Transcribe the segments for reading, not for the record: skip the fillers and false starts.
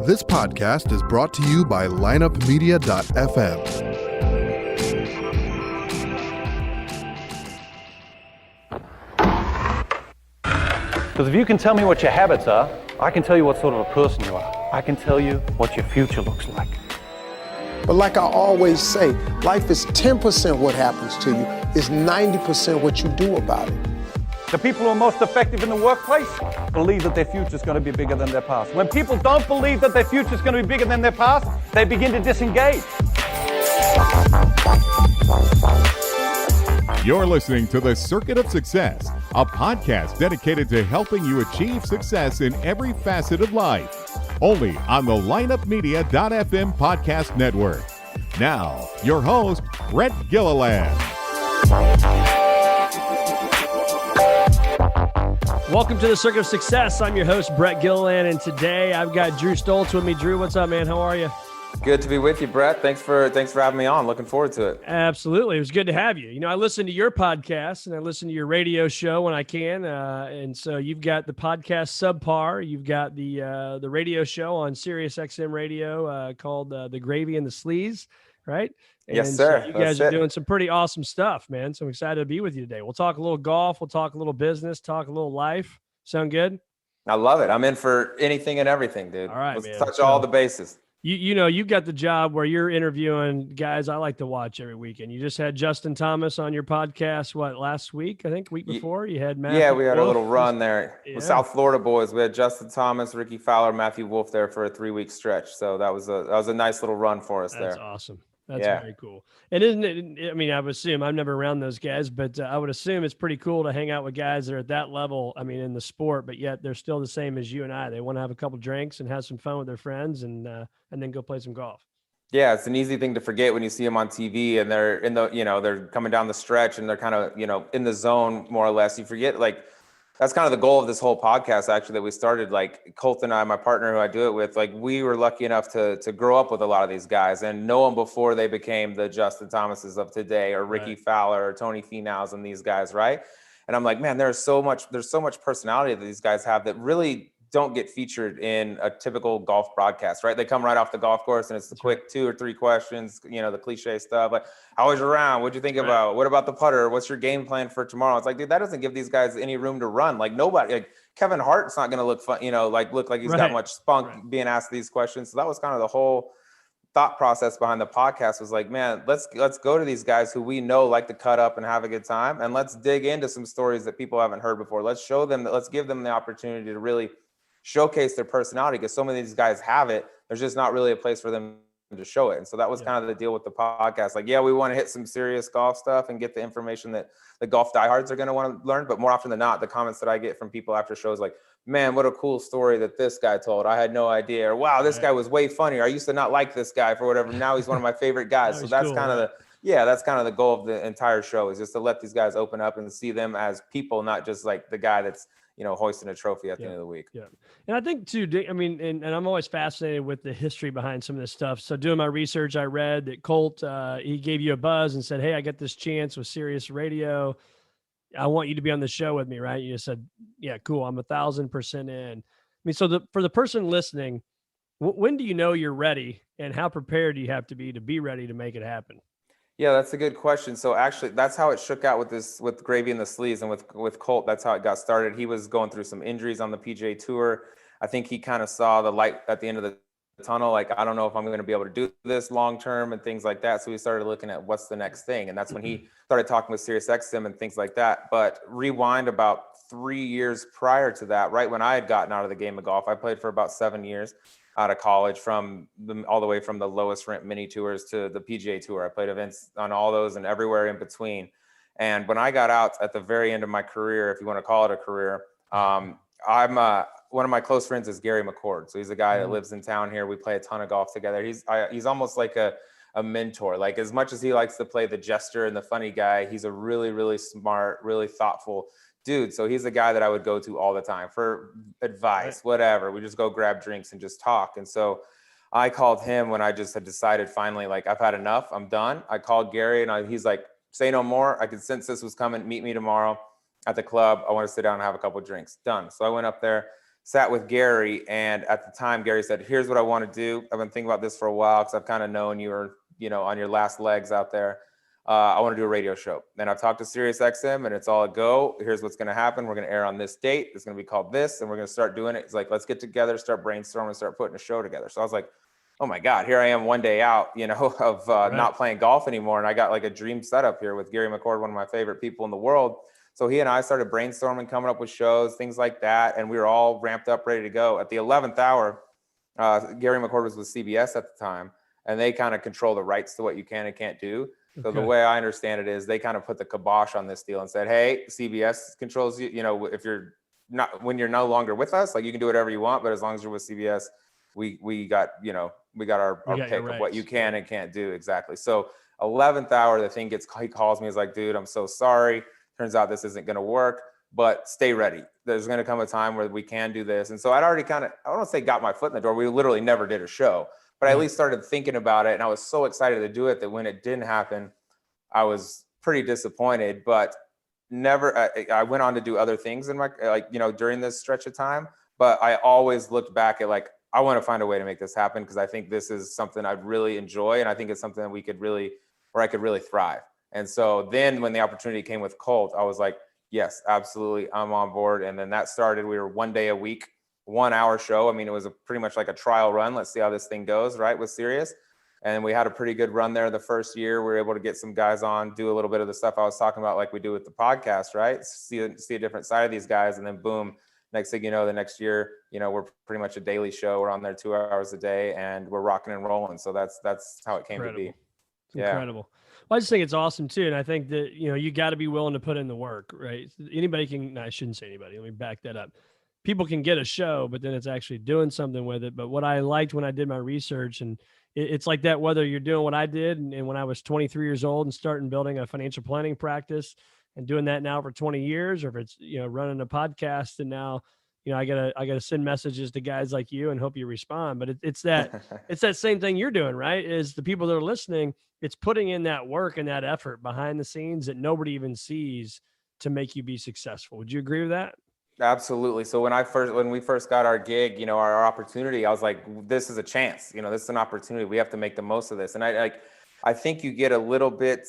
This podcast is brought to you by lineupmedia.fm. Because if you can tell me what your habits are, I can tell you what sort of a person you are. I can tell you what your future looks like. But like I always say, life is 10% what happens to you, it's 90% what you do about it. The people who are most effective in the workplace believe that their future is going to be bigger than their past. When people don't believe that their future is going to be bigger than their past, they begin to disengage. You're listening to The Circuit of Success, a podcast dedicated to helping you achieve success in every facet of life. Only on the lineupmedia.fm podcast network. Now, your host, Brett Gilliland. Welcome to The Circuit of Success. I'm your host, Brett Gilliland, and today I've got Drew Stoltz with me. Drew, what's up, man? How are you? Good to be with you, Brett. Thanks for having me on. Looking forward to it. Absolutely. It was good to have you. You know, I listen to your podcast and I listen to your radio show when I can. And so you've got the podcast Subpar. You've got the radio show on SiriusXM radio called The Gravy and the Sleeze, right? And yes, sir. So you guys are doing some pretty awesome stuff, man. So I'm excited to be with you today. We'll talk a little golf. We'll talk a little business, talk a little life. Sound good? I love it. I'm in for anything and everything, dude. All right, Let's man. touch all the bases. You know, you got the job where you're interviewing guys I like to watch every weekend. You just had Justin Thomas on your podcast, last week? I think week before you had Matthew. Yeah, we had Wolf. a little run there with South Florida boys. We had Justin Thomas, Ricky Fowler, Matthew Wolf there for a 3-week stretch. So that was a nice little run for us there. That's awesome. That's very cool. And isn't it, I mean, I would assume, I'm never around those guys, but I would assume it's pretty cool to hang out with guys that are at that level, I mean, in the sport, but yet they're still the same as you and I. They want to have a couple drinks and have some fun with their friends and then go play some golf. Yeah, it's an easy thing to forget when you see them on TV and they're they're coming down the stretch and they're kind of, in the zone more or less. You forget, that's kind of the goal of this whole podcast, actually, that we started. Like Colt and I, my partner who I do it with, we were lucky enough to grow up with a lot of these guys and know them before they became the Justin Thomases of today, or Ricky Fowler or Tony Finau's and these guys, right? And I'm like, man, there's so much personality that these guys have that really don't get featured in a typical golf broadcast, right? They come right off the golf course and it's the quick 2 or 3 questions, the cliche stuff. Like, how was your round? What'd you think about? What about the putter? What's your game plan for tomorrow? It's like, dude, that doesn't give these guys any room to run. Like nobody, Kevin Hart's not going to look fun, look like he's got much spunk being asked these questions. So that was kind of the whole thought process behind the podcast, was like, man, let's go to these guys who we know like to cut up and have a good time. And let's dig into some stories that people haven't heard before. Let's show them let's give them the opportunity to really showcase their personality, because so many of these guys have it. There's just not really a place for them to show it. And so that was kind of the deal with the podcast. We want to hit some serious golf stuff and get the information that the golf diehards are going to want to learn. But more often than not, the comments that I get from people after shows, like, man, what a cool story that this guy told. I had no idea. Or, wow, this guy was way funnier. I used to not like this guy for whatever. Now he's one of my favorite guys. So that's kind of that's kind of the goal of the entire show, is just to let these guys open up and see them as people, not just like the guy that's, hoisting a trophy at the end of the week. Yeah. And I think too, I mean, and I'm always fascinated with the history behind some of this stuff. So doing my research, I read that Colt, he gave you a buzz and said, hey, I got this chance with Sirius Radio. I want you to be on the show with me, right? You just said, yeah, cool. I'm 1,000% in. I mean, so for the person listening, when do you know you're ready, and how prepared do you have to be ready to make it happen? Yeah, that's a good question. So actually, that's how it shook out with Gravy and the Sleeze, and with Colt. That's how it got started. He was going through some injuries on the PGA Tour. I think he kind of saw the light at the end of the tunnel. Like, I don't know if I'm going to be able to do this long term and things like that. So he started looking at what's the next thing, and that's when he started talking with SiriusXM and things like that. But rewind about 3 years prior to that, right when I had gotten out of the game of golf, I played for about 7 years. Out of college, all the way from the lowest rent mini tours to the PGA Tour. I played events on all those and everywhere in between. And when I got out at the very end of my career, if you want to call it a career, I'm one of my close friends is Gary McCord. So he's a guy that lives in town here. We play a ton of golf together. He's almost like a mentor. Like, as much as he likes to play the jester and the funny guy, he's a really, really smart, really thoughtful dude. So he's the guy that I would go to all the time for advice, whatever. We just go grab drinks and just talk. And so I called him when I just had decided finally, like, I've had enough. I'm done. I called Gary and he's like, say no more. I could sense this was coming. Meet me tomorrow at the club. I want to sit down and have a couple of drinks. Done. So I went up there, sat with Gary, and at the time Gary said, here's what I want to do. I've been thinking about this for a while because I've kind of known you were, on your last legs out there. I want to do a radio show. Then I've talked to SiriusXM, and it's all a go. Here's what's going to happen. We're going to air on this date. It's going to be called this, and we're going to start doing it. It's like, let's get together, start brainstorming, start putting a show together. So I was like, oh my God, here I am one day out, of not playing golf anymore. And I got like a dream setup here with Gary McCord, one of my favorite people in the world. So he and I started brainstorming, coming up with shows, things like that. And we were all ramped up, ready to go. At the 11th hour, Gary McCord was with CBS at the time, and they kind of control the rights to what you can and can't do. So the way I understand it is they kind of put the kibosh on this deal and said, hey, CBS controls you, if you're not, when you're no longer with us, like you can do whatever you want, but as long as you're with CBS, we got our pick of what you can and can't do. Exactly. So 11th hour, he calls me, he's like, dude, I'm so sorry. Turns out this isn't going to work, but stay ready. There's going to come a time where we can do this. And so I'd already I don't want to say got my foot in the door. We literally never did a show, but I at least started thinking about it. And I was so excited to do it that when it didn't happen, I was pretty disappointed, but I went on to do other things in my, during this stretch of time, but I always looked back at I want to find a way to make this happen because I think this is something I'd really enjoy. And I think it's something that where I could really thrive. And so then when the opportunity came with Colt, I was like, yes, absolutely. I'm on board. And then that started, we were 1 day a week, 1 hour show. I mean, it was pretty much like a trial run. Let's see how this thing goes, right, with Sirius. And we had a pretty good run there the first year. We were able to get some guys on, do a little bit of the stuff I was talking about, like we do with the podcast, right? See a different side of these guys. And then boom, next thing you know, the next year, we're pretty much a daily show. We're on there 2 hours a day and we're rocking and rolling. So that's how it came to be. Incredible. Well, I just think it's awesome too. And I think that, you got to be willing to put in the work, right? Anybody can, no, I shouldn't say anybody. Let me back that up. People can get a show, but then it's actually doing something with it. But what I liked when I did my research, and it's like that, whether you're doing what I did and when I was 23 years old and starting building a financial planning practice and doing that now for 20 years, or if it's, running a podcast and now, I gotta send messages to guys like you and hope you respond. But it's that same thing you're doing, right? Is the people that are listening, it's putting in that work and that effort behind the scenes that nobody even sees to make you be successful. Would you agree with that? Absolutely. So when we first got our gig, our opportunity, I was like, this is a chance, this is an opportunity. We have to make the most of this. And I think you get a little bit,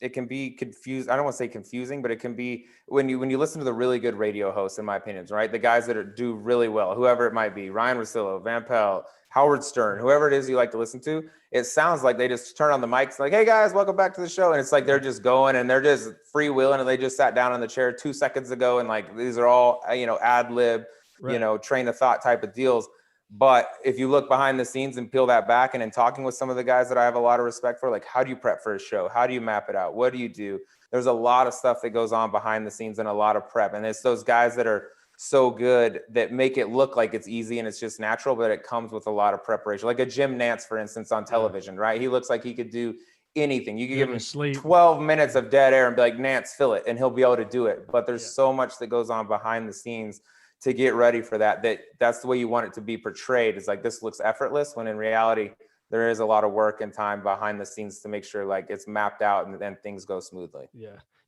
it can be confused. I don't want to say confusing, but it can be when you listen to the really good radio hosts, in my opinion, right? The guys that do really well, whoever it might be, Ryan Russillo, Van Pelt, Howard Stern, whoever it is you like to listen to, it sounds like they just turn on the mics like, hey guys, welcome back to the show. And it's like, they're just going and they're just freewheeling and they just sat down on the chair 2 seconds ago. And like, these are all, ad lib, right, train of thought type of deals. But if you look behind the scenes and peel that back, and in talking with some of the guys that I have a lot of respect for, like, how do you prep for a show? How do you map it out? What do you do? There's a lot of stuff that goes on behind the scenes and a lot of prep. And it's those guys that are so good that make it look like it's easy and it's just natural, but it comes with a lot of preparation. Like a Jim Nantz, for instance, on television, right? He looks like he could do anything. You could give him 12 minutes of dead air and be like, Nantz, fill it, and he'll be able to do it. But there's so much that goes on behind the scenes to get ready for that's the way you want it to be portrayed. It's like, this looks effortless, when in reality, there is a lot of work and time behind the scenes to make sure like it's mapped out and then things go smoothly.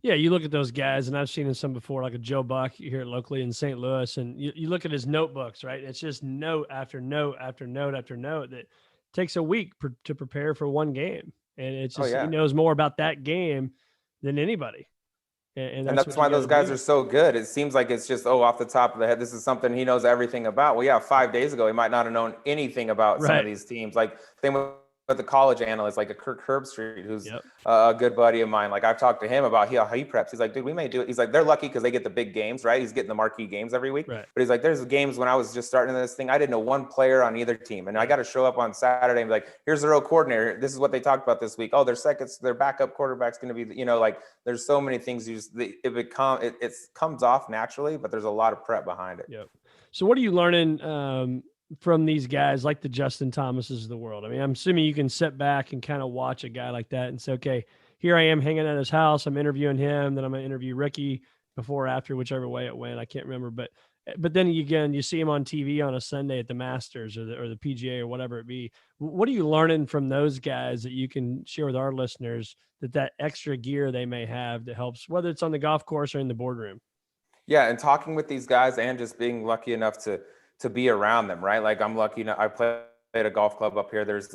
Yeah, you look at those guys, and I've seen some before, like a Joe Buck here locally in St. Louis, and you look at his notebooks, right? It's just note after note after note after note that takes a week to prepare for one game. And it's just, he knows more about that game than anybody. And that's why those guys are so good. It seems like it's just, off the top of the head, this is something he knows everything about. Well, 5 days ago, he might not have known anything about some of these teams. Like, same with the college analyst, like a Kirk Herbstreit, who's a good buddy of mine. Like, I've talked to him about how he preps. He's like, dude, we may do it. He's like, they're lucky because they get the big games, right? He's getting the marquee games every week. Right. But he's like, there's games when I was just starting this thing, I didn't know one player on either team. And I got to show up on Saturday and be like, here's the row coordinator. This is what they talked about this week. Oh, their backup quarterback's going to be, like, there's so many things it comes off naturally, but there's a lot of prep behind it. Yep. So what are you learning from these guys like the Justin Thomases of the world? I mean, I'm assuming you can sit back and kind of watch a guy like that and say, okay, here I am hanging at his house. I'm interviewing him. Then I'm going to interview Ricky before or after, whichever way it went. I can't remember. But then again, you see him on TV on a Sunday at the Masters or the PGA or whatever it be. What are you learning from those guys that you can share with our listeners that extra gear they may have that helps, whether it's on the golf course or in the boardroom? Yeah, and talking with these guys and just being lucky enough to be around them, right? Like I'm lucky enough, I play at a golf club up here. There's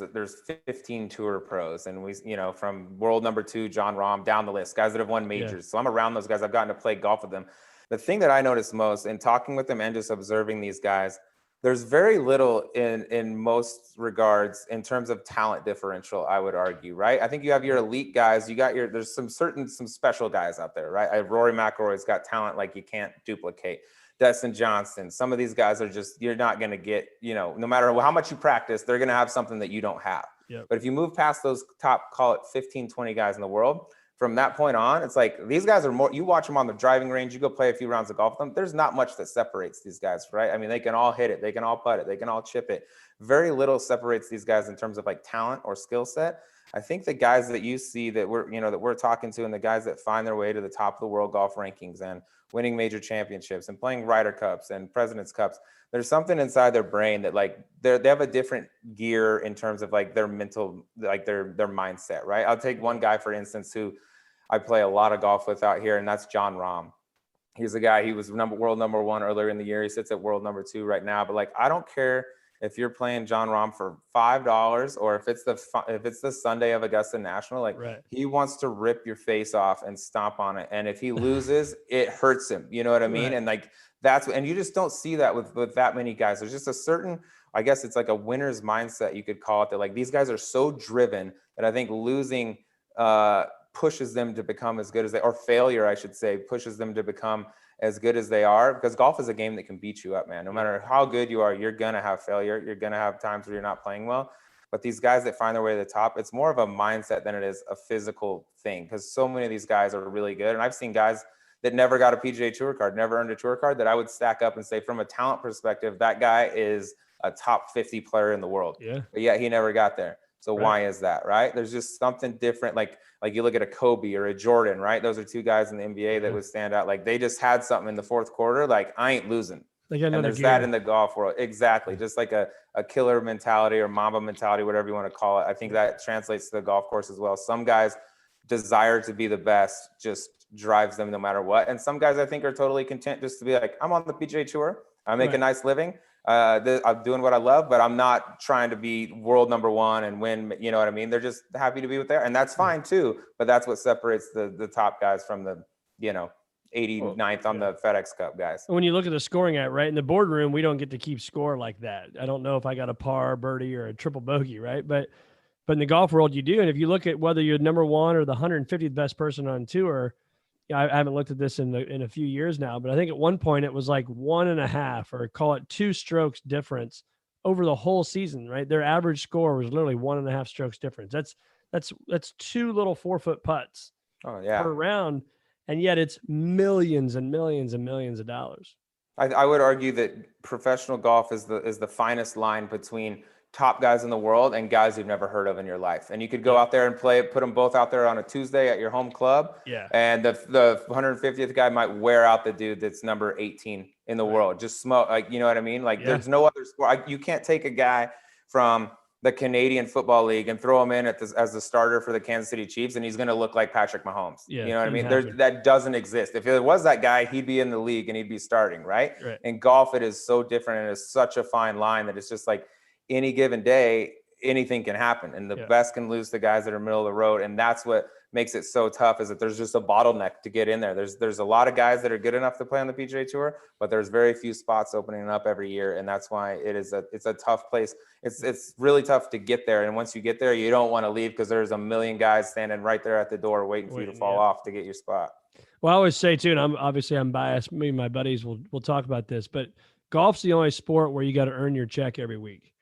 15 tour pros, and we, from world number 2, John Rahm, down the list, guys that have won majors. So I'm around those guys. I've gotten to play golf with them. The thing that I noticed most in talking with them and just observing these guys, there's very little in most regards in terms of talent differential, I would argue, right? I think you have your elite guys, there's some special guys out there, right? Rory McIlroy's got talent like you can't duplicate. Dustin Johnson, some of these guys are just, you're not going to get, no matter how much you practice, they're going to have something that you don't have. Yep. But if you move past those top, call it 15, 20 guys in the world, from that point on, it's like these guys are more, you watch them on the driving range, you go play a few rounds of golf with them, there's not much that separates these guys, right? I mean, they can all hit it, they can all putt it, they can all chip it. Very little separates these guys in terms of like talent or skill set. I think the guys that you see that we're talking to, and the guys that find their way to the top of the world golf rankings and winning major championships and playing Ryder Cups and President's Cups, there's something inside their brain that like they have a different gear in terms of like their mental, like their mindset, right? I'll take one guy, for instance, who I play a lot of golf with out here, and that's John Rahm. He's a guy, he was world number 1 earlier in the year. He sits at world number 2 right now. But like, I don't care if you're playing John Rahm for $5 or if it's the Sunday of Augusta National, like He wants to rip your face off and stomp on it. And if he loses, it hurts him. You know what I mean? And like, and you just don't see that with that many guys. There's just a certain, I guess it's like a winner's mindset, you could call it, that like these guys are so driven that I think losing, pushes them to become as good as or failure, I should say, pushes them to become as good as they are, because golf is a game that can beat you up, man. No matter how good you are, you're going to have failure. You're going to have times where you're not playing well. But these guys that find their way to the top, it's more of a mindset than it is a physical thing, because so many of these guys are really good. And I've seen guys that never got a PGA Tour card, never earned a tour card, that I would stack up and say, from a talent perspective, that guy is a top 50 player in the world. Yeah. But yet he never got there. So why is that, right? There's just something different. Like you look at a Kobe or a Jordan, right? Those are 2 guys in the NBA that would stand out. Like they just had something in the 4th quarter. Like, I ain't losing. And there's that in the golf world. Exactly. Just like a killer mentality or Mamba mentality, whatever you want to call it. I think that translates to the golf course as well. Some guys desire to be the best, just drives them no matter what. And some guys I think are totally content just to be like, I'm on the PGA Tour. I make a nice living. I'm doing what I love, but I'm not trying to be world number 1 and win. You know what I mean? They're just happy to be with there, and that's fine too. But that's what separates the top guys from the 89th on the FedEx Cup guys. When you look at the scoring right in the boardroom, we don't get to keep score like that. I don't know if I got a par, birdie, or a triple bogey, right? But in the golf world, you do. And if you look at whether you're number 1 or the 150th best person on tour. I haven't looked at this in a few years now, but I think at one point it was like 1.5 or call it 2 strokes difference over the whole season, right? Their average score was literally 1.5 strokes difference. That's 2 little 4-foot putts per round. And yet it's millions and millions and millions of dollars. I would argue that professional golf is the finest line between top guys in the world and guys you've never heard of in your life. And you could go out there and put them both out there on a Tuesday at your home club. Yeah. And the 150th guy might wear out the dude that's number 18 in the world. Just smoke, like, you know what I mean? Like there's no other sport. You can't take a guy from the Canadian Football League and throw him in as the starter for the Kansas City Chiefs, and he's going to look like Patrick Mahomes. Yeah, you know what I mean? That doesn't exist. If it was that guy, he'd be in the league and he'd be starting, right? In golf, it is so different, and it's such a fine line that it's just like, any given day, anything can happen, and the best can lose to guys that are middle of the road. And that's what makes it so tough, is that there's just a bottleneck to get in there. There's a lot of guys that are good enough to play on the PGA Tour, but there's very few spots opening up every year. And that's why it's a tough place. It's really tough to get there. And once you get there, you don't want to leave, because there's a million guys standing right there at the door waiting for you to fall off to get your spot. Well, I always say too, and I'm biased. Me and my buddies will talk about this, but golf's the only sport where you got to earn your check every week.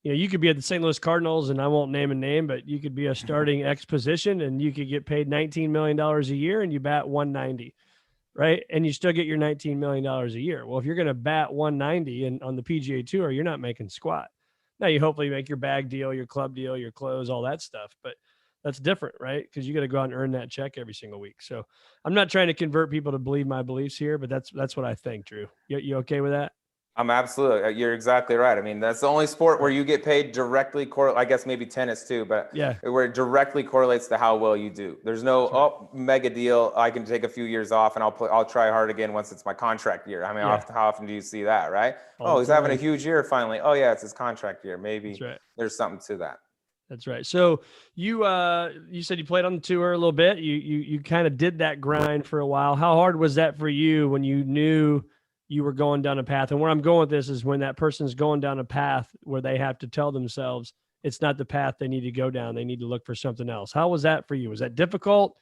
You could be at the St. Louis Cardinals, and I won't name a name, but you could be a starting X position and you could get paid $19 million a year and you bat 190, right? And you still get your $19 million a year. Well, if you're going to bat 190 and on the PGA Tour, you're not making squat. Now you hopefully make your bag deal, your club deal, your clothes, all that stuff, but that's different, right? Because you got to go out and earn that check every single week. So I'm not trying to convert people to believe my beliefs here, but that's what I think, Drew. You okay with that? I'm absolutely, you're exactly right. I mean, that's the only sport where you get paid directly, I guess maybe tennis too, but Yeah. where it directly correlates to how well you do. There's no, mega deal. I can take a few years off and I'll try hard again once it's my contract year. I mean, how often do you see that, right? All he's the having a time. huge year finally. Oh yeah, it's his contract year. Maybe That's right. there's something to that. That's right. So you said you played on the tour a little bit. You kind of did that grind for a while. How hard was that for you when you knew you were going down a path? And where I'm going with this is when that person's going down a path where they have to tell themselves it's not the path they need to go down. They need to look for something else. How was that for you? Was that difficult?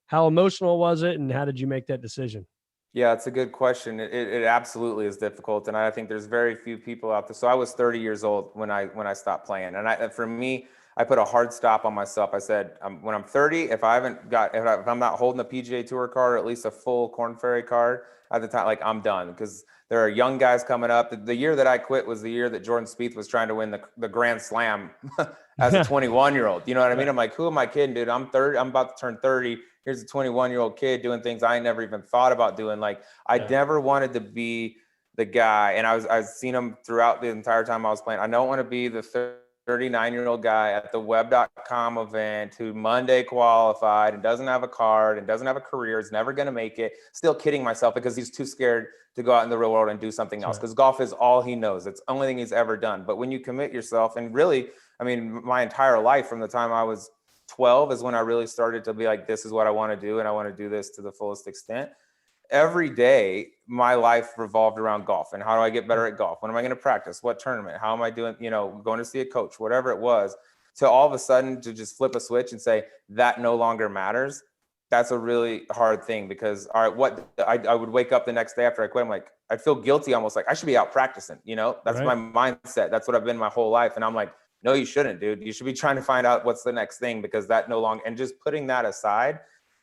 How emotional was it? And how did you make that decision? Yeah, it's a good question. It absolutely is difficult. And I think there's very few people out there. So I was 30 years old when I stopped playing. And for me, I put a hard stop on myself. I said, when I'm 30, if I'm not holding a PGA Tour card, or at least a full Korn Ferry card at the time, like I'm done, because there are young guys coming up. The year that I quit was the year that Jordan Spieth was trying to win the Grand Slam as a 21-year-old. You know what I mean? I'm like, who am I kidding, dude? I'm 30. I'm about to turn 30. Here's a 21-year-old kid doing things I never even thought about doing. Like I never wanted to be the guy. And I've seen him throughout the entire time I was playing. I don't want to be the 39-year-old guy at the web.com event who Monday qualified and doesn't have a card and doesn't have a career, is never going to make it, still kidding myself because he's too scared to go out in the real world and do something else, because golf is all he knows. It's the only thing he's ever done. But when you commit yourself, and really, I mean, my entire life from the time I was 12 is when I really started to be like, this is what I want to do, and I want to do this to the fullest extent. Every day, my life revolved around golf. And how do I get better at golf? When am I going to practice? What tournament? How am I doing? Going to see a coach, whatever it was, to all of a sudden to just flip a switch and say that no longer matters. That's a really hard thing, because all right, I would wake up the next day after I quit. I'm like, I'd feel guilty, almost like I should be out practicing. That's my mindset. That's what I've been my whole life. And I'm like, no, you shouldn't, dude. You should be trying to find out what's the next thing, because that no longer, and just putting that aside,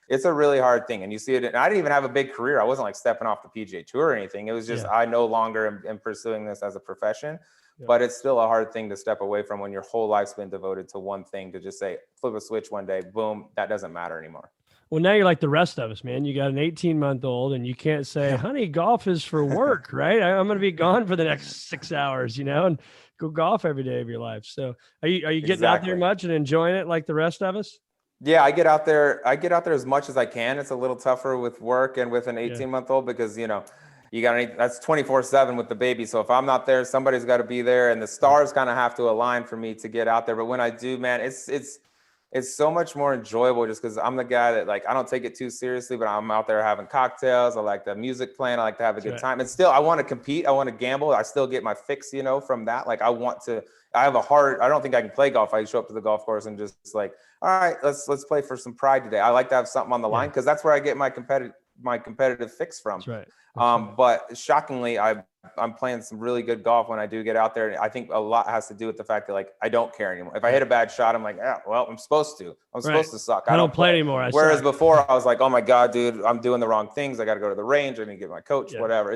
it's a really hard thing. And you see it. And I didn't even have a big career. I wasn't like stepping off the PGA Tour or anything. It was just, I no longer am pursuing this as a profession, but it's still a hard thing to step away from when your whole life's been devoted to one thing, to just say, flip a switch one day, boom, that doesn't matter anymore. Well, now you're like the rest of us, man. You got an 18-month-old and you can't say, honey, golf is for work, right? I'm going to be gone for the next 6 hours, and go golf every day of your life. So are you getting out there much and enjoying it like the rest of us? Yeah, I get out there as much as I can. It's a little tougher with work and with an 18-month-old because, you got that's 24/7 with the baby. So if I'm not there, somebody's got to be there, and the stars kind of have to align for me to get out there. But when I do, man, it's so much more enjoyable, just because I'm the guy that, like, I don't take it too seriously, but I'm out there having cocktails. I like the music playing. I like to have a good time. And still, I want to compete. I want to gamble. I still get my fix, from that. Like, I have a heart. I don't think I can play golf. I show up to the golf course and just like, all right, let's play for some pride today. I like to have something on the line, because that's where I get my competitive fix from. That's right. But shockingly, I'm playing some really good golf when I do get out there. And I think a lot has to do with the fact that, like, I don't care anymore. If I hit a bad shot, I'm like, well, I'm supposed to. I'm supposed to suck. I don't play anymore. Whereas before, I was like, oh my God, dude, I'm doing the wrong things. I got to go to the range. I need to get my coach, whatever.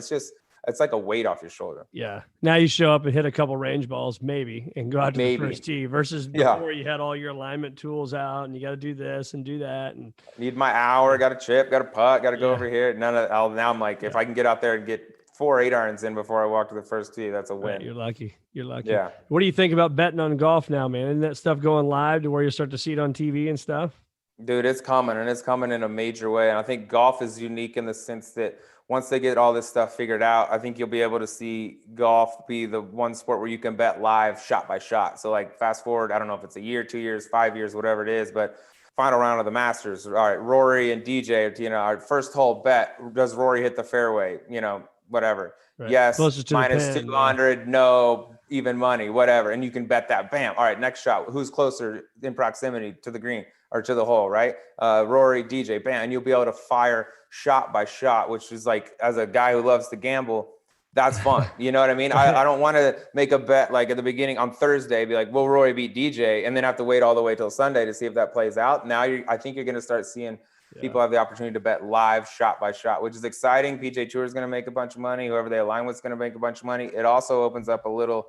It's like a weight off your shoulder. Yeah. Now you show up and hit a couple range balls, maybe, and go out to the first tee, versus before you had all your alignment tools out and you got to do this and do that. And need my hour, got to chip, got to putt, got to go over here. Now I'm like, if I can get out there and get 4 8-irons in before I walk to the first tee, that's a win. Right, you're lucky. Yeah. What do you think about betting on golf now, man? Isn't that stuff going live to where you start to see it on TV and stuff? Dude, it's coming, and it's coming in a major way. And I think golf is unique in the sense that once they get all this stuff figured out, I think you'll be able to see golf be the one sport where you can bet live shot by shot. So, like, fast forward, I don't know if it's a year, 2 years, 5 years, whatever it is, but final round of the Masters. All right, Rory and DJ, our first hole bet, does Rory hit the fairway? Whatever. Right. Yes, minus 200, no, even money, whatever. And you can bet that. Bam. All right, next shot. Who's closer in proximity to the green or to the hole, right? Rory, DJ, bam. And you'll be able to fire shot by shot, which is, like, as a guy who loves to gamble, that's fun. You know what I mean? I don't want to make a bet like at the beginning on Thursday, be like, will Rory beat DJ? And then have to wait all the way till Sunday to see if that plays out. Now I think you're going to start seeing people have the opportunity to bet live shot by shot, which is exciting. PGA Tour is going to make a bunch of money. Whoever they align with is going to make a bunch of money. It also opens up a little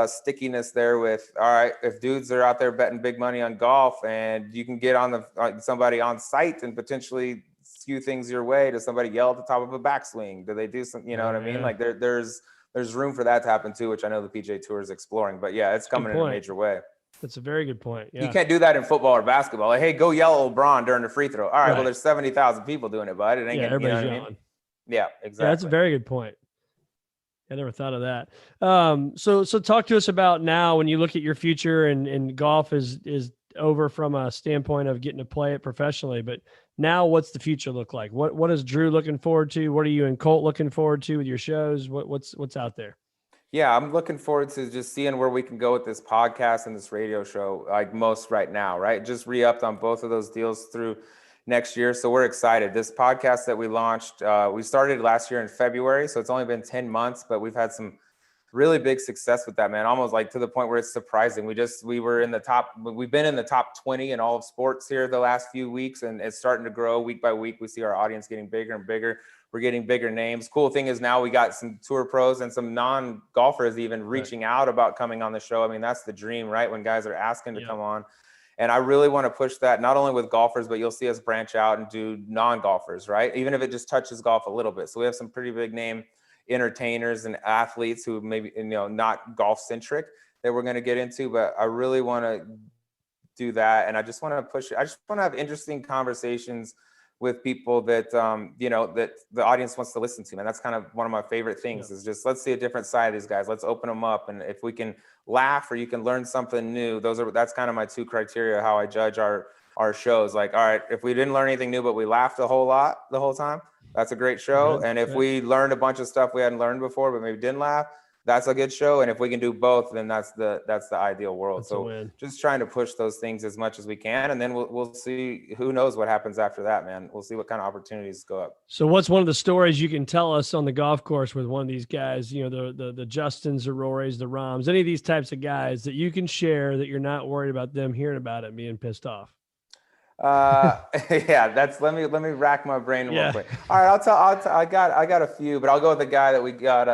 stickiness there with, all right, if dudes are out there betting big money on golf, and you can get on somebody on site and potentially skew things your way. Does somebody yell at the top of a backswing? Do they do some, what I mean? Like there's there's room for that to happen too, which I know the PGA Tour is exploring. But yeah, it's coming in a major way. That's a very good point. Yeah. You can't do that in football or basketball. Like, hey, go yell LeBron during the free throw. All right, well, there's 70,000 people doing it, but it ain't getting, you know what I mean? Yeah, exactly. Yeah, that's a very good point. I never thought of that. So talk to us about now when you look at your future and golf is over from a standpoint of getting to play it professionally, but now what's the future look like? What is Drew looking forward to? What are you and Colt looking forward to with your shows? What's out there? Yeah, I'm looking forward to just seeing where we can go with this podcast and this radio show, like most right now, right? Just re-upped on both of those deals through next year. So we're excited. This podcast that we launched, we started last year in February. So it's only been 10 months, but we've had some really big success with that, man. Almost like to the point where it's surprising. we've been in the top 20 in all of sports here the last few weeks, and it's starting to grow week by week. We see our audience getting bigger and bigger. We're getting bigger names. Cool thing is now we got some tour pros and some non-golfers even reaching out about coming on the show. I mean, that's the dream, right? When guys are asking to come on. And I really want to push that, not only with golfers, but you'll see us branch out and do non-golfers, right? Even if it just touches golf a little bit. So we have some pretty big name entertainers and athletes who maybe, not golf centric that we're going to get into, but I really want to do that. And I just want to push it. I just want to have interesting conversations with people that, that the audience wants to listen to. And that's kind of one of my favorite things is just, let's see a different side of these guys. Let's open them up. And if we can laugh or you can learn something new, that's kind of my two criteria, how I judge our shows. Like, all right, if we didn't learn anything new, but we laughed a whole lot the whole time, that's a great show. And if we learned a bunch of stuff we hadn't learned before, but maybe didn't laugh, that's a good show. And if we can do both, then that's the ideal world. So just trying to push those things as much as we can. And then we'll see, who knows what happens after that, man. We'll see what kind of opportunities go up. So what's one of the stories you can tell us on the golf course with one of these guys, the Justins, the Rorys, the Rahms, any of these types of guys that you can share that you're not worried about them hearing about it and being pissed off? Let me rack my brain real quick. All right, I got a few, but I'll go with the guy that we got,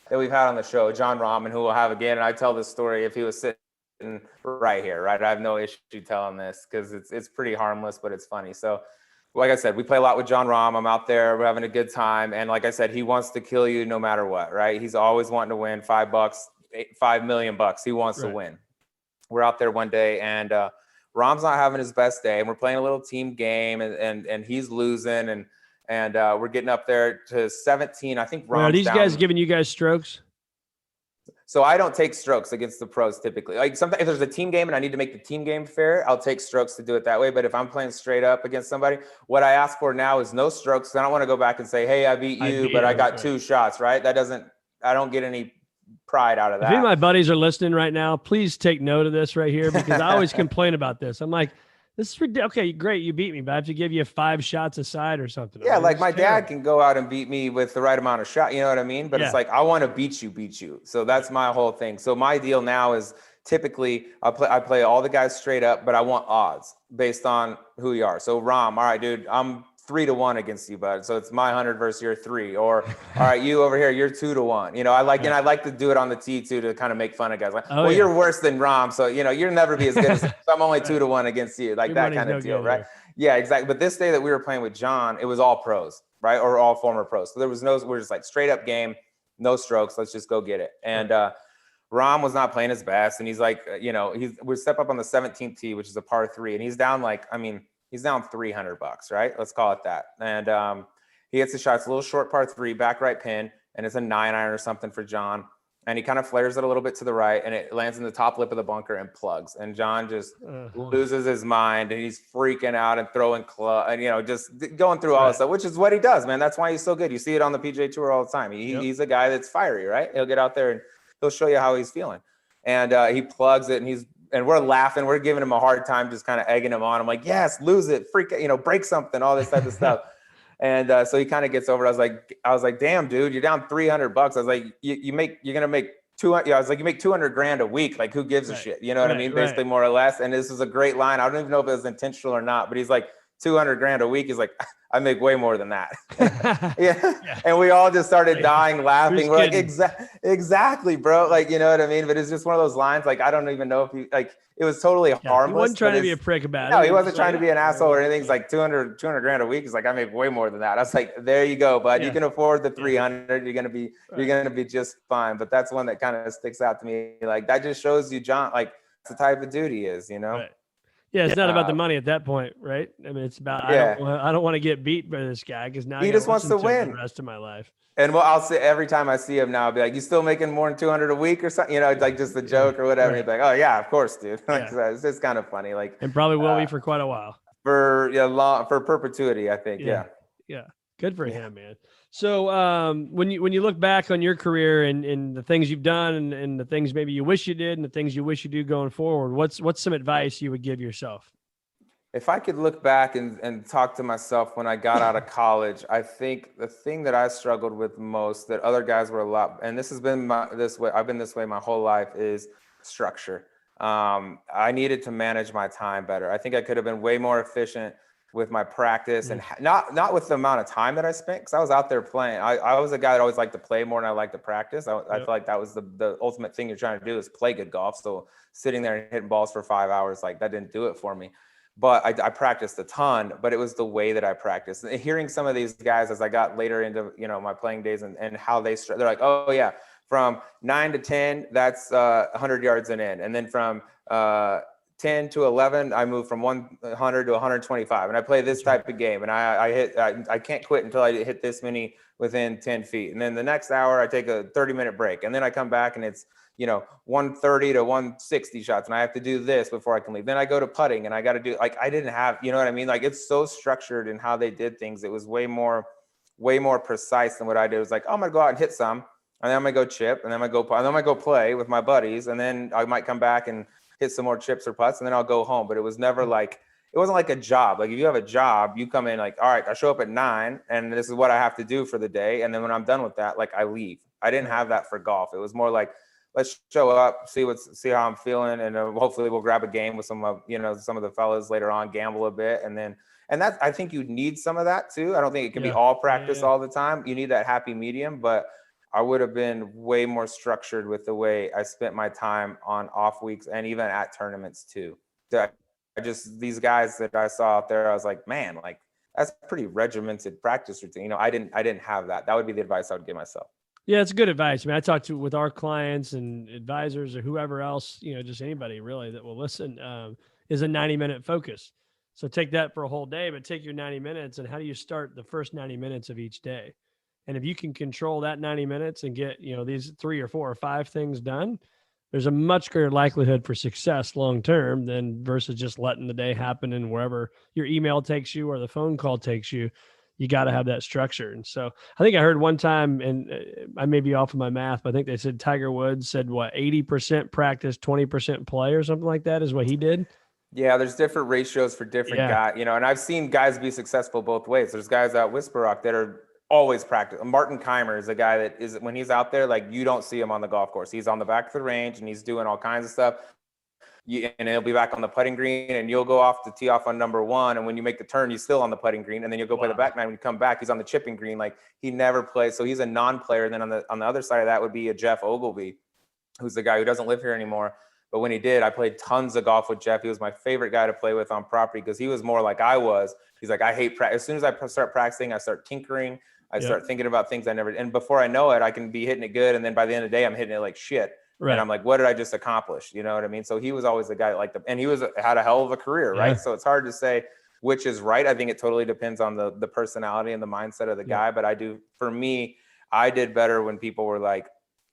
that we've had on the show, John Rahman, who we'll have again. And I tell this story if he was sitting right here, right? I have no issue telling this because it's pretty harmless, but it's funny. So like I said, we play a lot with John Rahm. I'm out there, we're having a good time. And like I said, he wants to kill you no matter what, right? He's always wanting to win $5 million. He wants to win. We're out there one day and, Rahm's not having his best day, and we're playing a little team game, and he's losing, and we're getting up there to 17. I think Rahm's are these guys giving you guys strokes? So I don't take strokes against the pros typically. Like sometimes if there's a team game and I need to make the team game fair, I'll take strokes to do it that way. But if I'm playing straight up against somebody, what I ask for now is no strokes. I don't want to go back and say, hey, I beat you, but I got 2 shots, right? I don't get any pride out of that. If any of my buddies are listening right now, please take note of this right here because I always complain about this. I'm like, this is ridiculous. Okay, great, you beat me, but I have to give you 5 shots aside or something. Yeah, like my dad can go out and beat me with the right amount of shot. You know what I mean? But it's like, I want to beat you. So that's my whole thing. So my deal now is typically I play all the guys straight up, but I want odds based on who you are. So Rahm, all right, dude, I'm 3-1 against you, bud. So it's my 100 versus your 3. Or all right, you over here, you're 2-1. And I like to do it on the tee too to kind of make fun of guys. Like, you're worse than Rahm, so you'll never be as good as. So I'm only 2-1 against you, like that kind of deal, right? Yeah, exactly. But this day that we were playing with John, it was all pros, right, or all former pros. So there was we're just like straight up game, no strokes. Let's just go get it. And Rahm was not playing his best, and he's like, we step up on the 17th tee, which is a par 3, and he's down he's down $300, right? Let's call it that. And he hits the shot. It's a little short par 3, back right pin, and it's a 9-iron or something for John. And he kind of flares it a little bit to the right, and it lands in the top lip of the bunker and plugs. And John just loses his mind, and he's freaking out and throwing and just going through all this stuff, which is what he does, man. That's why he's so good. You see it on the PGA Tour all the time. He's a guy that's fiery, right? He'll get out there and he'll show you how he's feeling. And he plugs it, and we're laughing. We're giving him a hard time, just kind of egging him on. I'm like, yes, lose it, freak, break something, all this type of stuff. And so he kind of gets over it. I was like, damn, dude, you're down $300. I was like, you're going to make 200. I was like, you make $200,000 a week. Like, who gives a shit? You know what I mean? Basically, more or less. And this is a great line. I don't even know if it was intentional or not, but he's like, 200 grand a week. He's like, I make way more than that. Yeah. And we all just started dying laughing. We're like, exactly, bro. Like, you know what I mean? But it's just one of those lines. Like, I don't even know if he, like, it was totally harmless. He wasn't trying to be a prick about it. No, he wasn't trying to be an asshole or anything. He's like 200 grand a week. He's like, I make way more than that. I was like, there you go, bud. You can afford the 300. You're going to be just fine. But that's one that kind of sticks out to me. Like, that just shows you, John, like, the type of dude he is, you know? Right. Yeah, it's not about the money at that point, right? I mean, it's about I don't want to get beat by this guy because now he just wants to win the rest of my life. And I'll say every time I see him now, I'll be like, "You still making more than 200 a week or something?" You know, like just a joke or whatever. He's like, "Oh yeah, of course, dude." Like, it's just kind of funny, like, and probably will be for quite a while. For perpetuity, I think. Yeah. Good for him, man. So when you look back on your career and the things you've done and the things maybe you wish you did and the things you wish you do going forward, what's some advice you would give yourself? If I could look back and talk to myself when I got out of college, I think the thing that I struggled with most that other guys were and this has been this way, I've been this way my whole life, is structure. I needed to manage my time better. I think I could have been way more efficient with my practice and not with the amount of time that I spent, because I was out there playing. I was a guy that always liked to play more than I liked to practice. I feel like that was the ultimate thing you're trying to do, is play good golf. So sitting there and hitting balls for 5 hours, like, that didn't do it for me. But I practiced a ton, but it was the way that I practiced. And hearing some of these guys as I got later into, you know, my playing days and how they're like, oh yeah, from 9 to 10, that's 100 yards and in. And then from 10 to 11, I moved from 100 to 125, and I play this type of game, and I can't quit until I hit this many within 10 feet. And then the next hour I take a 30-minute break, and then I come back and it's, you know, 130 to 160 shots, and I have to do this before I can leave. Then I go to putting, and I got to do, like, I didn't have, you know what I mean? Like, it's so structured in how they did things. It was way more precise than what I did. It was like, oh, I'm gonna go out and hit some, and then I'm gonna go chip, and then I'm gonna go play with my buddies, and then I might come back and hit some more chips or putts, and then I'll go home. But it was never like, it wasn't like a job. Like, if you have a job, you come in like, all right, I show up at 9 and this is what I have to do for the day. And then when I'm done with that, like, I leave. I didn't have that for golf. It was more like, let's show up, see how I'm feeling. And hopefully we'll grab a game with some of the fellas later on, gamble a bit. And that, I think you need some of that too. I don't think it can be all practice all the time. You need that happy medium, but I would have been way more structured with the way I spent my time on off weeks and even at tournaments too. These guys that I saw out there, I was like, man, like, that's pretty regimented practice routine. You know, I didn't have that. That would be the advice I would give myself. Yeah, it's good advice. I mean, I talk with our clients and advisors or whoever else, you know, just anybody really that will listen, is a 90-minute focus. So take that for a whole day, but take your 90 minutes and how do you start the first 90 minutes of each day? And if you can control that 90 minutes and get, you know, these 3 or 4 or 5 things done, there's a much greater likelihood for success long-term than versus just letting the day happen and wherever your email takes you or the phone call takes you. You got to have that structure. And so I think I heard one time, and I may be off of my math, but I think they said Tiger Woods said 80% practice, 20% play or something like that is what he did. Yeah, there's different ratios for different guys, you know, and I've seen guys be successful both ways. There's guys out Whisper Rock that are always practice. Martin Keimer is a guy that is, when he's out there, like, you don't see him on the golf course. He's on the back of the range and he's doing all kinds of stuff. And he'll be back on the putting green and you'll go off to tee off on number 1. And when you make the turn, he's still on the putting green. And then you'll go play the back nine. When you come back, he's on the chipping green. Like, he never plays. So he's a non-player. And then on the other side of that would be a Jeff Ogilvy, who's the guy who doesn't live here anymore. But when he did, I played tons of golf with Jeff. He was my favorite guy to play with on property because he was more like I was. He's like, I hate practice. As soon as I start practicing, I start tinkering. I start thinking about things and before I know it, I can be hitting it good. And then by the end of the day, I'm hitting it like shit. Right. And I'm like, what did I just accomplish? You know what I mean? So he was always the guy and he had a hell of a career, right? So it's hard to say which is right. I think it totally depends on the personality and the mindset of the guy. But for me, I did better when people were like,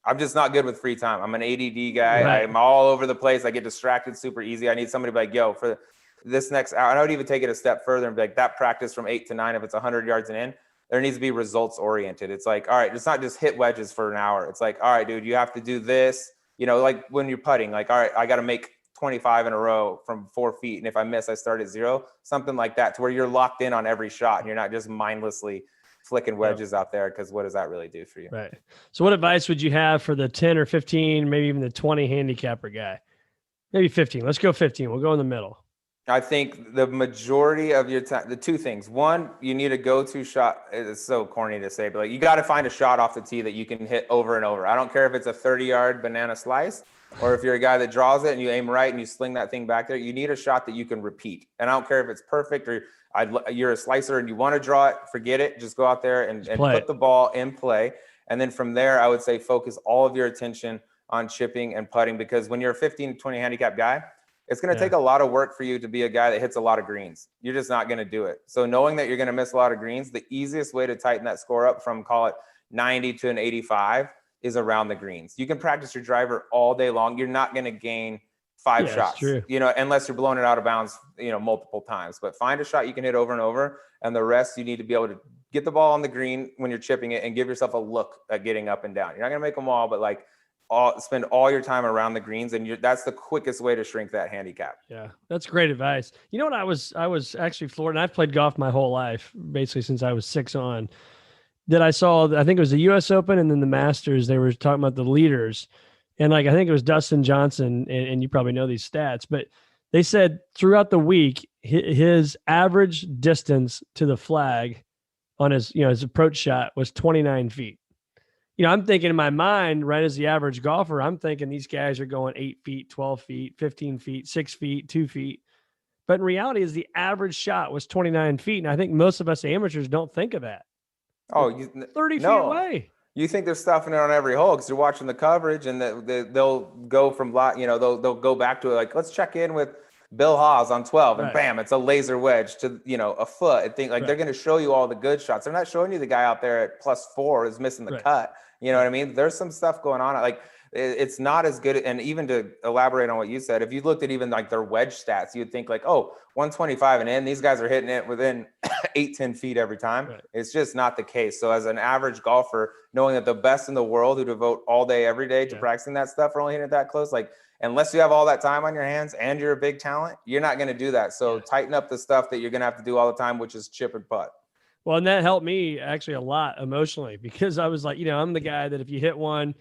I'm just not good with free time. I'm an ADD guy. Right. I'm all over the place. I get distracted super easy. I need somebody to be like, yo, for this next hour, and I would even take it a step further and be like, that practice from 8 to 9, if it's 100 yards and in, there needs to be results oriented. It's like, all right, it's not just hit wedges for an hour. It's like, all right, dude, you have to do this. You know, like when you're putting, like, all right, I got to make 25 in a row from 4 feet. And if I miss, I start at 0, something like that, to where you're locked in on every shot and you're not just mindlessly flicking wedges out there. Cause what does that really do for you? Right. So what advice would you have for the 10 or 15, maybe even the 20 handicapper guy? Maybe 15. Let's go 15. We'll go in the middle. I think the majority of your time, the two things. One, you need a go-to shot. It's so corny to say, but like you got to find a shot off the tee that you can hit over and over. I don't care if it's a 30-yard banana slice or if you're a guy that draws it and you aim right and you sling that thing back there. You need a shot that you can repeat. And I don't care if it's perfect or you're a slicer and you want to draw it, forget it. Just go out there and put the ball in play. And then from there, I would say focus all of your attention on chipping and putting, because when you're a 15, 20 handicap guy, it's going to take a lot of work for you to be a guy that hits a lot of greens. You're just not going to do it. So knowing that you're going to miss a lot of greens, the easiest way to tighten that score up from, call it 90 to an 85, is around the greens. You can practice your driver all day long. You're not going to gain 5 shots, unless you're blowing it out of bounds, multiple times. But find a shot you can hit over and over, and the rest you need to be able to get the ball on the green when you're chipping it and give yourself a look at getting up and down. You're not going to make them all, but spend all your time around the greens, and that's the quickest way to shrink that handicap. Yeah, that's great advice. You know what? I was actually floored, and I've played golf my whole life, basically since I was 6 on. That I saw, I think it was the U.S. Open and then the Masters. They were talking about the leaders, and I think it was Dustin Johnson, and you probably know these stats, but they said throughout the week his average distance to the flag on his approach shot was 29 feet. I'm thinking in my mind, right, as the average golfer, I'm thinking these guys are going 8 feet, 12 feet, 15 feet, 6 feet, 2 feet. But in reality, is the average shot was 29 feet. And I think most of us amateurs don't think of that. Oh, 30 feet away. You think they're stuffing it on every hole because you're watching the coverage, and they'll go from they'll go back to it, let's check in with Bill Haas on 12, and bam, it's a laser wedge to a foot. I think they're going to show you all the good shots. They're not showing you the guy out there at +4 is missing the cut. You know what I mean? There's some stuff going on. It's not as good. And even to elaborate on what you said, if you looked at even their wedge stats, you'd think 125 and in, these guys are hitting it within 8-10 feet every time. Right. It's just not the case. So as an average golfer, knowing that the best in the world who devote all day, every day to practicing that stuff are only hitting it that close, unless you have all that time on your hands and you're a big talent, you're not going to do that. So tighten up the stuff that you're going to have to do all the time, which is chip and putt. Well, and that helped me actually a lot emotionally, because I was like, I'm the guy that if you hit one,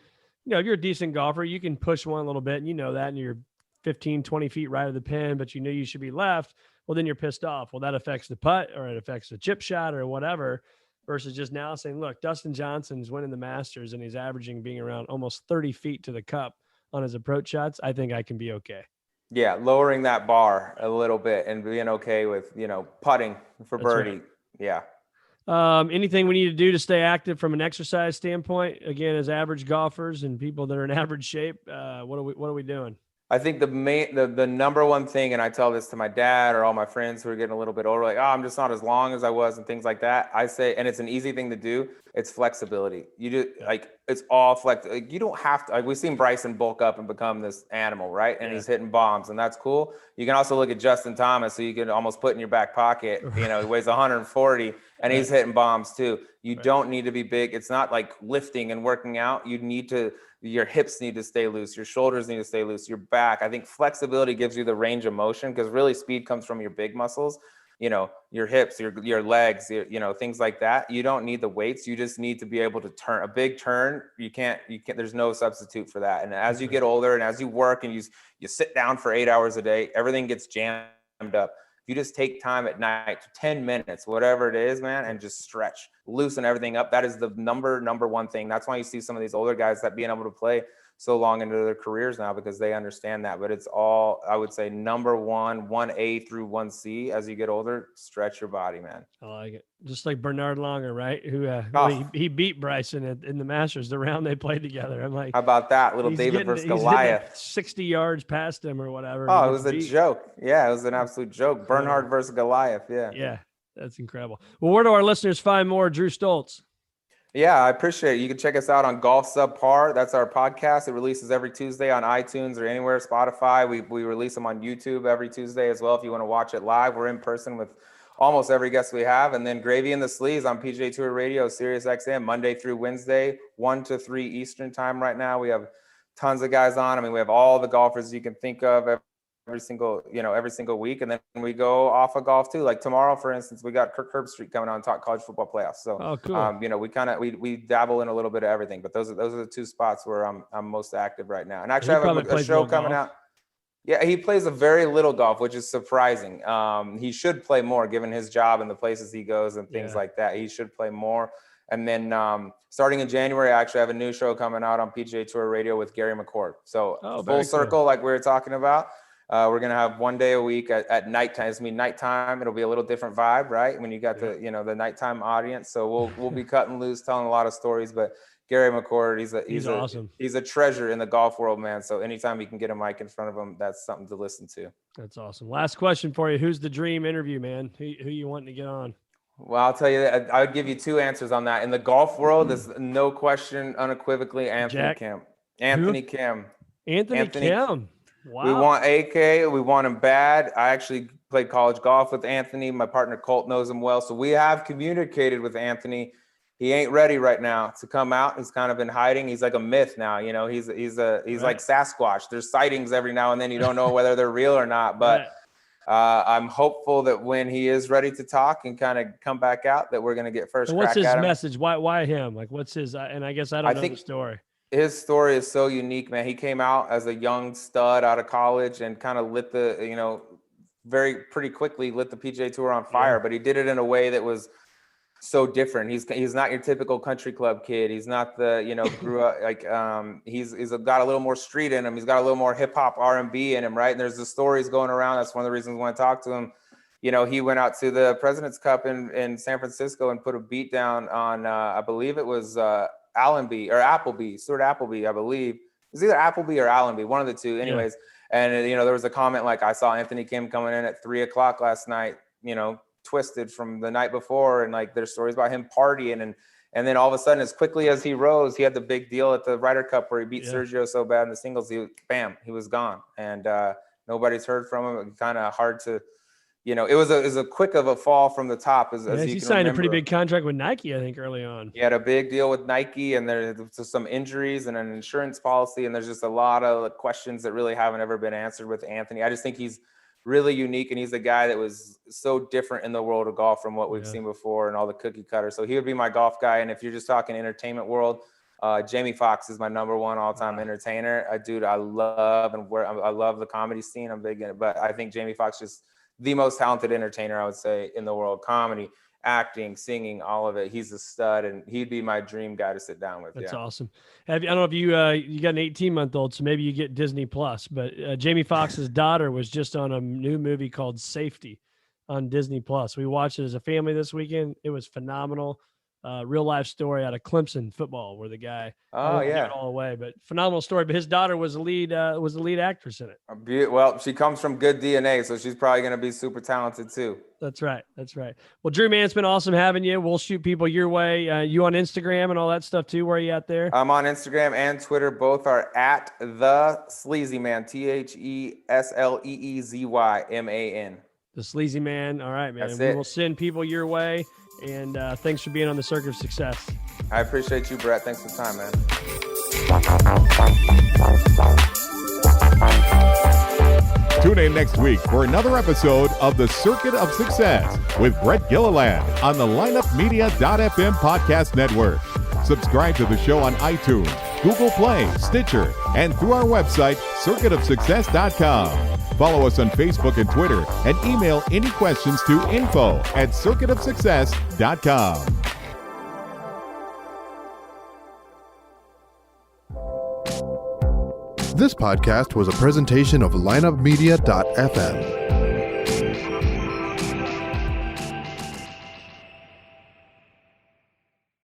if you're a decent golfer, you can push one a little bit, and and you're 15, 20 feet right of the pin, but you should be left. Well, then you're pissed off. Well, that affects the putt, or it affects the chip shot or whatever, versus just now saying, look, Dustin Johnson's winning the Masters and he's averaging being around almost 30 feet to the cup on his approach shots. I think I can be okay. Yeah. Lowering that bar a little bit and being okay with, putting for birdie. Right. Yeah. Anything we need to do to stay active from an exercise standpoint, again, as average golfers and people that are in average shape? What are we doing? I think the number one thing, and I tell this to my dad or all my friends who are getting a little bit older, I'm just not as long as I was and things like that. I say, and it's an easy thing to do, it's flexibility. You do it's all flex. You don't have to, we've seen Bryson bulk up and become this animal, right? And he's hitting bombs, and that's cool. You can also look at Justin Thomas, who you can almost put in your back pocket. He weighs 140 and he's hitting bombs too. You don't need to be big. It's not like lifting and working out. Your hips need to stay loose. Your shoulders need to stay loose. Your back. I think flexibility gives you the range of motion, because really speed comes from your big muscles, your hips, your legs, things like that. You don't need the weights. You just need to be able to turn a big turn. You can't, there's no substitute for that. And as you get older and as you work and you sit down for 8 hours a day, everything gets jammed up. You just take time at night, 10 minutes, whatever it is, man, and just stretch, loosen everything up. That is the number one thing. That's why you see some of these older guys that being able to play so long into their careers now, because they understand that. But it's all, I would say, number 1A through 1C. As you get older, stretch your body, man. I like it. Just like Bernard Langer, right? Who he beat Bryson in the Masters, the round they played together. I'm like, how about that? Little David versus Goliath. 60 yards past him or whatever. Oh, it was a joke. Yeah, it was an absolute joke. Bernhard versus Goliath. Yeah. Yeah, that's incredible. Well, where do our listeners find more Drew Stoltz? Yeah, I appreciate it. You can check us out on Golf Subpar. That's our podcast. It releases every Tuesday on iTunes or anywhere, Spotify. We release them on YouTube every Tuesday as well. If you want to watch it live, we're in person with almost every guest we have. And then Gravy and the Sleeze on PGA Tour Radio, SiriusXM, Monday through Wednesday, 1 to 3 Eastern time right now. We have tons of guys on. I mean, we have all the golfers you can think of every single week. And then we go off of golf too. Like tomorrow, for instance, we got Kirk Herbstreit coming on to talk college football playoffs. So, cool. We dabble in a little bit of everything, but those are the two spots where I'm most active right now. And actually I have a show coming out. Yeah, he plays a very little golf, which is surprising. He should play more given his job and the places he goes and things like that. He should play more. And then starting in January, I actually have a new show coming out on PGA Tour Radio with Gary McCord. So full circle, like we were talking about. We're going to have one day a week at nighttime. It's nighttime. It'll be a little different vibe, right? When you got the nighttime audience. So we'll be cutting loose, telling a lot of stories, but Gary McCord, he's awesome. He's a treasure in the golf world, man. So anytime you can get a mic in front of him, that's something to listen to. That's awesome. Last question for you. Who's the dream interview, man? Who you wanting to get on? Well, I'll tell you that I would give you two answers on that. In the golf world, there's no question, unequivocally, Anthony Kim. Anthony Kim. Wow. We want AK. We want him bad. I actually played college golf with Anthony. My partner Colt knows him well. So we have communicated with Anthony. He ain't ready right now to come out. He's kind of been hiding. He's like a myth now. He's like Sasquatch. There's sightings every now and then. You don't know whether they're real or not. But I'm hopeful that when he is ready to talk and kind of come back out, that we're going to get first crack at him. What's his message? Why him? Like, what's his? And I guess I don't know the story. His story is so unique, man. He came out as a young stud out of college and kind of lit the, pretty quickly lit the PGA Tour on fire. But he did it in a way that was so different. He's not your typical country club kid. He's not the, grew up like, he's got a little more street in him. He's got a little more hip hop R&B in him. Right. And there's the stories going around. That's one of the reasons we want to talk to him. He went out to the President's Cup in San Francisco and put a beat down on, I believe it was, Allenby or Appleby, Stuart Appleby, I believe. It was either Appleby or Allenby, one of the two. Anyways, and there was a comment like, I saw Anthony Kim coming in at 3:00 last night, twisted from the night before, and like there's stories about him partying, and then all of a sudden, as quickly as he rose, he had the big deal at the Ryder Cup where he beat Sergio so bad in the singles, he was gone, and nobody's heard from him. Kind of hard to. It was a quick of a fall from the top. As he signed a pretty big contract with Nike, I think, early on. He had a big deal with Nike, and there's some injuries and an insurance policy, and there's just a lot of questions that really haven't ever been answered with Anthony. I just think he's really unique, and he's a guy that was so different in the world of golf from what we've seen before and all the cookie cutters. So he would be my golf guy. And if you're just talking entertainment world, Jamie Foxx is my #1 all-time entertainer. I love I love the comedy scene. I'm big in it, but I think Jamie Foxx is the most talented entertainer, I would say, in the world. Comedy, acting, singing, all of it. He's a stud, and he'd be my dream guy to sit down with. That's awesome. I don't know if you got an 18-month-old, so maybe you get Disney Plus. But Jamie Foxx's daughter was just on a new movie called Safety on Disney Plus. We watched it as a family this weekend. It was phenomenal. Real life story out of Clemson football, where the guy went all the way. But phenomenal story. But his daughter was the lead actress in it. Well, she comes from good DNA, so she's probably going to be super talented too. That's right. Well, Drew, man, it's been awesome having you. We'll shoot people your way. You on Instagram and all that stuff too? Where are you at there? I'm on Instagram and Twitter. Both are at the Sleazy Man. TheSleezyMan. The Sleazy Man. All right, man. That's we will send people your way. And thanks for being on the Circuit of Success. I appreciate you, Brett. Thanks for the time, man. Tune in next week for another episode of the Circuit of Success with Brett Gilliland on the lineupmedia.fm podcast network. Subscribe to the show on iTunes, Google Play, Stitcher, and through our website, circuitofsuccess.com. Follow us on Facebook and Twitter, and email any questions to info@circuitofsuccess.com. This podcast was a presentation of lineupmedia.fm.